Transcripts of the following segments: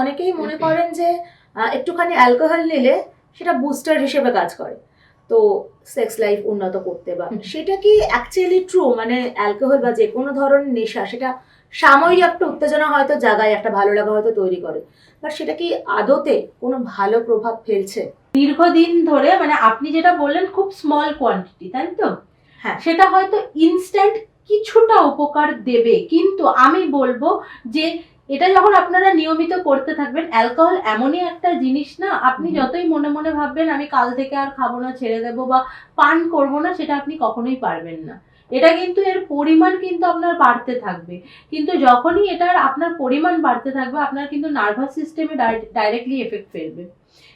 অনেকেই মনে করেন যে একটুখানি অ্যালকোহল নিলে সেটা বুস্টার হিসেবে কাজ করে, তো সেক্স লাইফ উন্নত করতে, বা সেটা কি অ্যাকচুয়ালি ট্রু? মানে অ্যালকোহল বা যে কোনো ধরনের নেশা সেটা সাময়িক একটা উত্তেজনা হয়তো জাগায়, একটা ভালো লাগা হয়তো তৈরি করে, বাট সেটা কি আদতে কোনো ভালো প্রভাব ফেলছে? দীর্ঘদিন ধরে মানে আপনি যেটা বললেন খুব স্মল কোয়ান্টিটি, তাই তো? হ্যাঁ, সেটা হয়তো ইনস্ট্যান্ট কিছুটা উপকার দেবে, কিন্তু আমি বলবো যে এটা যখন আপনারা নিয়মিত করতে থাকবেন, অ্যালকোহল এমনই একটা জিনিস না, আপনি যতই মনে মনে ভাববেন আমি কাল থেকে আর খাবো না, ছেড়ে দেবো বা পান করবো না, সেটা আপনি কখনোই পারবেন না। এটা কিন্তু এর পরিমাণ কিন্তু আপনার বাড়তে থাকবে, কিন্তু যখনই এটার আপনার পরিমাণ বাড়তে থাকবে আপনার কিন্তু নার্ভাস সিস্টেমে ডাইরেক্টলি এফেক্ট ফেলবে।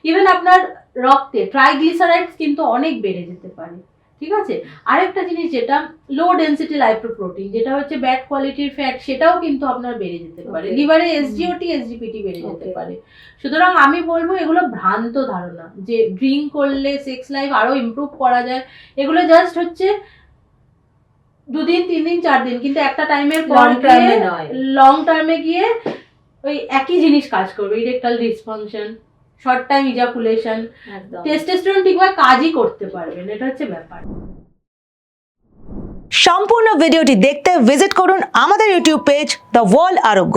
ইভেন আপনার রক্তে ট্রাইগ্লিসারাইডস কিন্তু অনেক বেড়ে যেতে পারে, ঠিক আছে? আরেকটা জিনিস যেটা লো ডেন্সিটি লাইপোপ্রোটিন, যেটা হচ্ছে ব্যাড কোয়ালিটির ফ্যাট, সেটাও কিন্তু আপনার বেড়ে যেতে পারে। লিভারে এসজিওটি এসজিপিটি বেড়ে যেতে পারে। সুতরাং আমি বলবো এগুলো ভ্রান্ত ধারণা যে ড্রিঙ্ক করলে সেক্স লাইফ আরো ইমপ্রুভ করা যায়। এগুলো জাস্ট হচ্ছে 2 দিন 3 দিন 4 দিন, কিন্তু একটা টাইমের পর লং টার্মে গিয়ে ওই একই জিনিস কাজ করবে, erectile dysfunction, short time ejaculation, testosterone ঠিকভাবে কাজই করতে পারবেন, এটা হচ্ছে ব্যাপার। সম্পূর্ণ ভিডিওটি দেখতে ভিজিট করুন আমাদের ইউটিউব পেজ দ্য ওয়ার্ল্ড আরোগ্য।